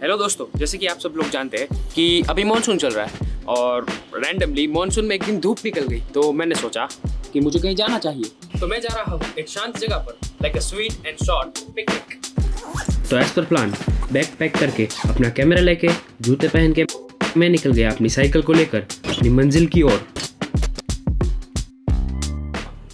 Hello दोस्तों, जैसे कि आप सब लोग जानते हैं कि अभी मानसून चल रहा है और रैंडमली मानसून में एक दिन धूप निकल गई, तो मैंने सोचा कि मुझे कहीं जाना चाहिए। तो मैं जा रहा हूँ एक शांत जगह पर, like a sweet and short picnic. तो as per plan bag pack करके, अपना कैमरा लेके, जूते पहन के मैं निकल गया अपनी साइकिल को लेकर अपनी मंजिल की ओर।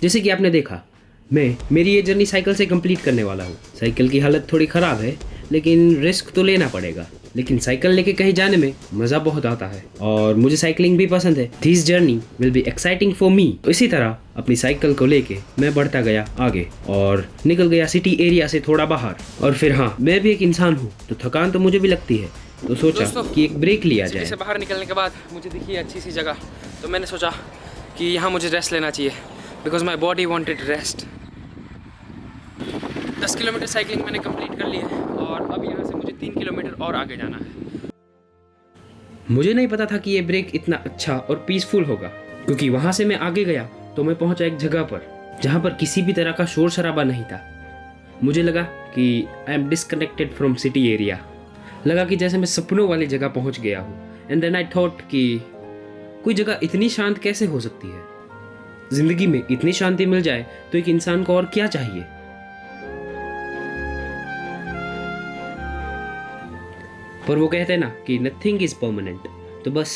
जैसे कि आपने देखा, मैं मेरी ये जर्नी साइकिल से कंप्लीट करने वाला हूँ। साइकिल की हालत थोड़ी ख़राब है, लेकिन रिस्क तो लेना पड़ेगा। लेकिन साइकिल लेके कहीं जाने में मज़ा बहुत आता है और मुझे साइकिलिंग भी पसंद है। This journey will be exciting for me. इसी तरह अपनी साइकिल को लेके मैं बढ़ता गया आगे और निकल गया सिटी एरिया से थोड़ा बाहर। और फिर हाँ, मैं भी एक इंसान हूँ तो थकान तो मुझे भी लगती है, तो सोचा कि एक ब्रेक लिया जाए। बाहर निकलने के बाद मुझे दिखी अच्छी सी जगह, तो मैंने सोचा कि यहाँ मुझे रेस्ट लेना चाहिए, because my body wanted rest. 10 kilometre cycling मैंने कंप्लीट कर ली है और अब यहाँ से मुझे 3 किलोमीटर और आगे जाना है। मुझे नहीं पता था कि ये ब्रेक इतना अच्छा और पीसफुल होगा, क्योंकि वहाँ से मैं आगे गया तो मैं पहुँचा एक जगह पर जहाँ पर किसी भी तरह का शोर शराबा नहीं था। मुझे लगा कि I am disconnected from city area. लगा कि जैसे मैं सपनों वाली जगह पहुँच गया हूँ। एंड देन आई थॉट कि कोई जगह इतनी शांत कैसे हो सकती है। जिंदगी में इतनी शांति मिल जाए तो एक इंसान को और क्या चाहिए। पर वो कहते हैं ना कि नथिंग इज परमानेंट। तो बस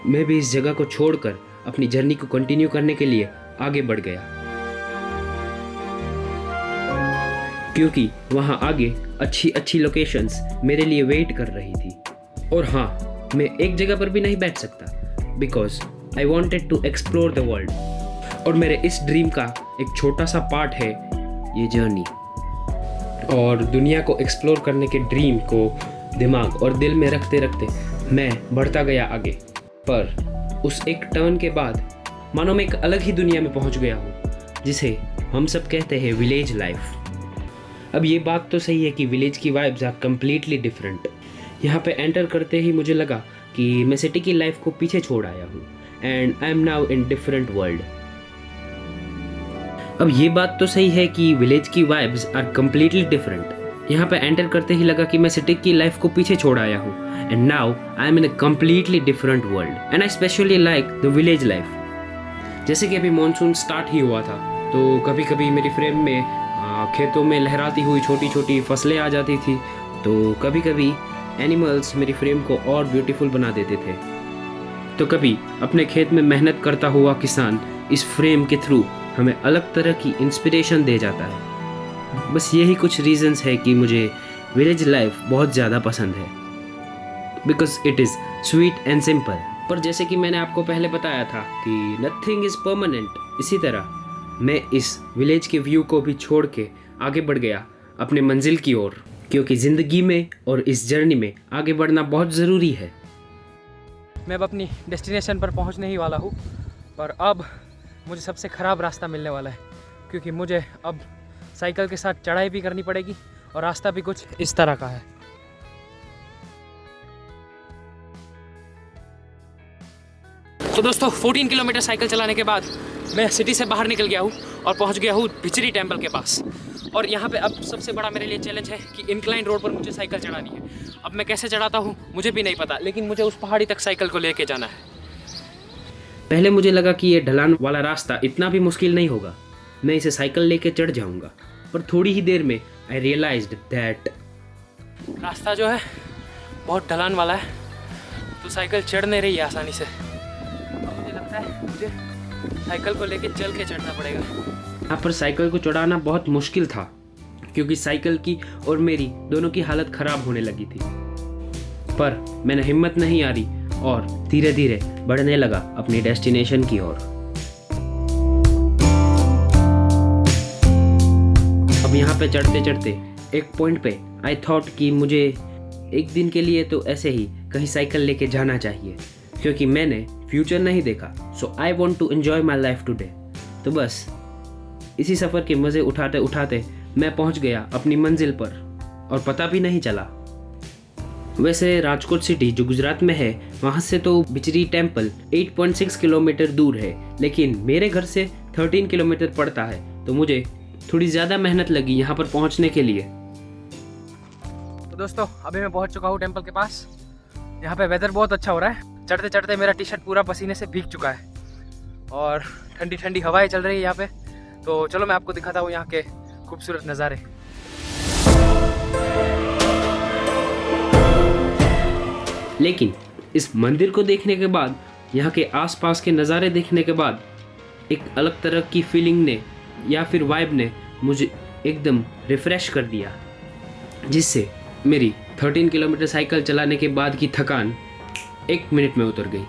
मैं भी इस जगह को छोड़कर अपनी जर्नी को कंटिन्यू करने के लिए आगे बढ़ गया, क्योंकि वहाँ आगे अच्छी अच्छी लोकेशंस मेरे लिए वेट कर रही थी। और हाँ, मैं एक जगह पर भी नहीं बैठ सकता, because I wanted to explore the world. और मेरे इस ड्रीम का एक छोटा सा पार्ट है ये जर्नी। और दुनिया को एक्सप्लोर करने के ड्रीम को दिमाग और दिल में रखते रखते मैं बढ़ता गया आगे। पर उस एक टर्न के बाद मानो मैं एक अलग ही दुनिया में पहुंच गया हूं, जिसे हम सब कहते हैं विलेज लाइफ। अब ये बात तो सही है कि विलेज की वाइब्स आर कम्प्लीटली डिफरेंट। यहाँ पे एंटर करते ही मुझे लगा कि मैं सिटी की लाइफ को पीछे छोड़ आया हूँ and I am now in different world. अब ये बात तो सही है कि विलेज की वाइब्स आर कम्प्लीटली डिफरेंट। यहाँ पे एंटर करते ही लगा कि मैं सिटी की लाइफ को पीछे छोड़ आया हूँ and now I am in a completely different world and I specially like the village life. जैसे कि अभी मानसून स्टार्ट ही हुआ था, तो कभी कभी मेरी फ्रेम में खेतों में लहराती हुई छोटी छोटी फसलें आ जाती थी, तो कभी कभी एनिमल्स मेरी फ्रेम को और ब्यूटीफुल बना देते थे। तो कभी अपने खेत में मेहनत करता हुआ किसान इस फ्रेम के थ्रू हमें अलग तरह की इंस्पिरेशन दे जाता है। बस यही कुछ रीजंस है कि मुझे विलेज लाइफ बहुत ज़्यादा पसंद है, because it is sweet and simple. पर जैसे कि मैंने आपको पहले बताया था कि नथिंग इज़ परमानेंट, इसी तरह मैं इस विलेज के व्यू को भी छोड़ के आगे बढ़ गया अपने मंजिल की ओर, क्योंकि ज़िंदगी में और इस जर्नी में आगे बढ़ना बहुत ज़रूरी है। मैं अब अपनी डेस्टिनेशन पर पहुंचने ही वाला हूँ, पर अब मुझे सबसे ख़राब रास्ता मिलने वाला है, क्योंकि मुझे अब साइकिल के साथ चढ़ाई भी करनी पड़ेगी और रास्ता भी कुछ इस तरह का है। तो दोस्तों, 14 किलोमीटर साइकिल चलाने के बाद मैं सिटी से बाहर निकल गया हूँ और पहुँच गया हूँ भिचरी टेम्पल के पास। और यहाँ पे अब सबसे बड़ा मेरे लिए चैलेंज है कि इंक्लाइन रोड पर मुझे साइकिल चढ़ानी है। अब मैं कैसे चढ़ाता हूँ मुझे भी नहीं पता, लेकिन मुझे उस पहाड़ी तक साइकिल को लेके जाना है। पहले मुझे लगा कि ये ढलान वाला रास्ता इतना भी मुश्किल नहीं होगा, मैं इसे साइकिल लेके चढ़ जाऊंगा। पर थोड़ी ही देर में आई रियलाइज्ड दैट रास्ता जो है बहुत ढलान वाला है, तो साइकिल चढ़ नहीं रही है आसानी से। मुझे लगता है मुझे साइकिल को लेके चल के चढ़ना पड़ेगा। यहाँ पर साइकिल को चढ़ाना बहुत मुश्किल था, क्योंकि साइकिल की और मेरी दोनों की हालत ख़राब होने लगी थी। पर मैंने हिम्मत नहीं हारी और धीरे धीरे बढ़ने लगा अपनी डेस्टिनेशन की ओर। अब यहाँ पे चढ़ते चढ़ते एक पॉइंट पे आई थॉट कि मुझे एक दिन के लिए तो ऐसे ही कहीं साइकिल लेके जाना चाहिए, क्योंकि मैंने फ्यूचर नहीं देखा। So I want to enjoy my life today. तो बस इसी सफ़र के मज़े उठाते उठाते मैं पहुँच गया अपनी मंजिल पर और पता भी नहीं चला। वैसे राजकोट सिटी जो गुजरात में है, वहाँ से तो भिचरी टेम्पल 8.6 किलोमीटर दूर है, लेकिन मेरे घर से 13 किलोमीटर पड़ता है, तो मुझे थोड़ी ज़्यादा मेहनत लगी यहाँ पर पहुँचने के लिए। दोस्तों अभी मैं पहुंच चुका हूँ टेम्पल के पास। यहाँ पे वेदर बहुत अच्छा हो रहा है। चढ़ते चढ़ते मेरा टी शर्ट पूरा पसीने से भीग चुका है और ठंडी ठंडी हवाएं चल रही है यहाँ पे। तो चलो मैं आपको दिखाता हूँ यहाँ के खूबसूरत नज़ारे। लेकिन इस मंदिर को देखने के बाद, यहाँ के आसपास के नज़ारे देखने के बाद, एक अलग तरह की फीलिंग ने या फिर वाइब ने मुझे एकदम रिफ़्रेश कर दिया, जिससे मेरी 13 किलोमीटर साइकिल चलाने के बाद की थकान 1 मिनट में उतर गई।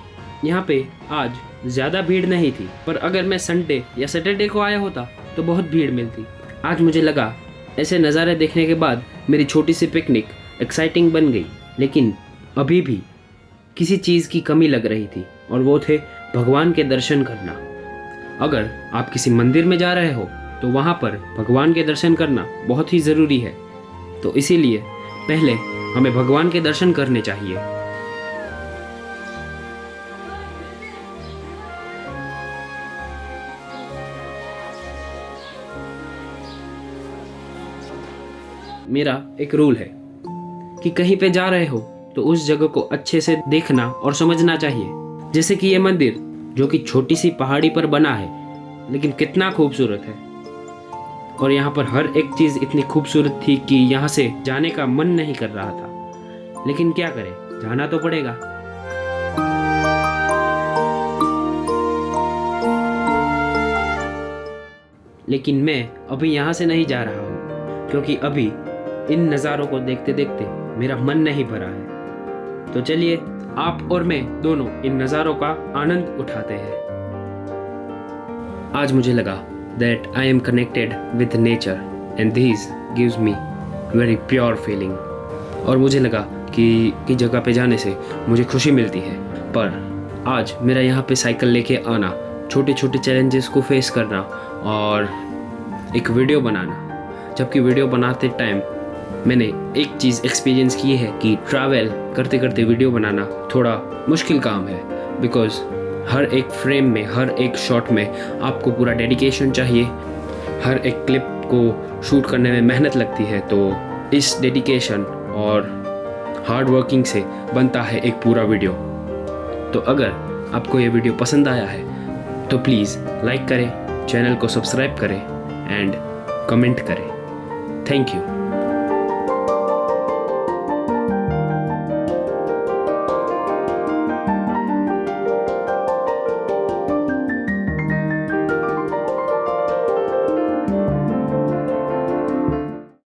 यहाँ पे आज ज़्यादा भीड़ नहीं थी, पर अगर मैं संडे या सैटरडे को आया होता तो बहुत भीड़ मिलती। आज मुझे लगा ऐसे नज़ारे देखने के बाद मेरी छोटी सी पिकनिक एक्साइटिंग बन गई। लेकिन अभी भी किसी चीज़ की कमी लग रही थी, और वो थे भगवान के दर्शन करना। अगर आप किसी मंदिर में जा रहे हो तो वहाँ पर भगवान के दर्शन करना बहुत ही ज़रूरी है। तो इसीलिए पहले हमें भगवान के दर्शन करने चाहिए। मेरा एक रूल है कि कहीं पे जा रहे हो तो उस जगह को अच्छे से देखना और समझना चाहिए। जैसे कि ये मंदिर जो कि छोटी सी पहाड़ी पर बना है, लेकिन कितना खूबसूरत है। और यहाँ पर हर एक चीज़ इतनी खूबसूरत थी कि यहाँ से जाने का मन नहीं कर रहा था। लेकिन क्या करें, जाना तो पड़ेगा। लेकिन मैं अभी यहाँ से नहीं जा रहा हूँ, क्योंकि अभी इन नज़ारों को देखते देखते मेरा मन नहीं भरा है। तो चलिए आप और मैं दोनों इन नज़ारों का आनंद उठाते हैं। आज मुझे लगा that I am connected with nature and this gives me very pure feeling। और मुझे लगा कि जगह पे जाने से मुझे खुशी मिलती है। पर आज मेरा यहाँ पे साइकिल लेके आना, छोटे छोटे चैलेंजेस को फेस करना और एक वीडियो बनाना, जबकि वीडियो बनाते टाइम मैंने एक चीज़ एक्सपीरियंस की है कि ट्रैवल करते करते वीडियो बनाना थोड़ा मुश्किल काम है। बिकॉज़ हर एक फ्रेम में, हर एक शॉट में आपको पूरा डेडिकेशन चाहिए। हर एक क्लिप को शूट करने में मेहनत लगती है। तो इस डेडिकेशन और हार्ड वर्किंग से बनता है एक पूरा वीडियो। तो अगर आपको ये वीडियो पसंद आया है तो प्लीज़ लाइक करें, चैनल को सब्सक्राइब करें एंड कमेंट करें। Thank you.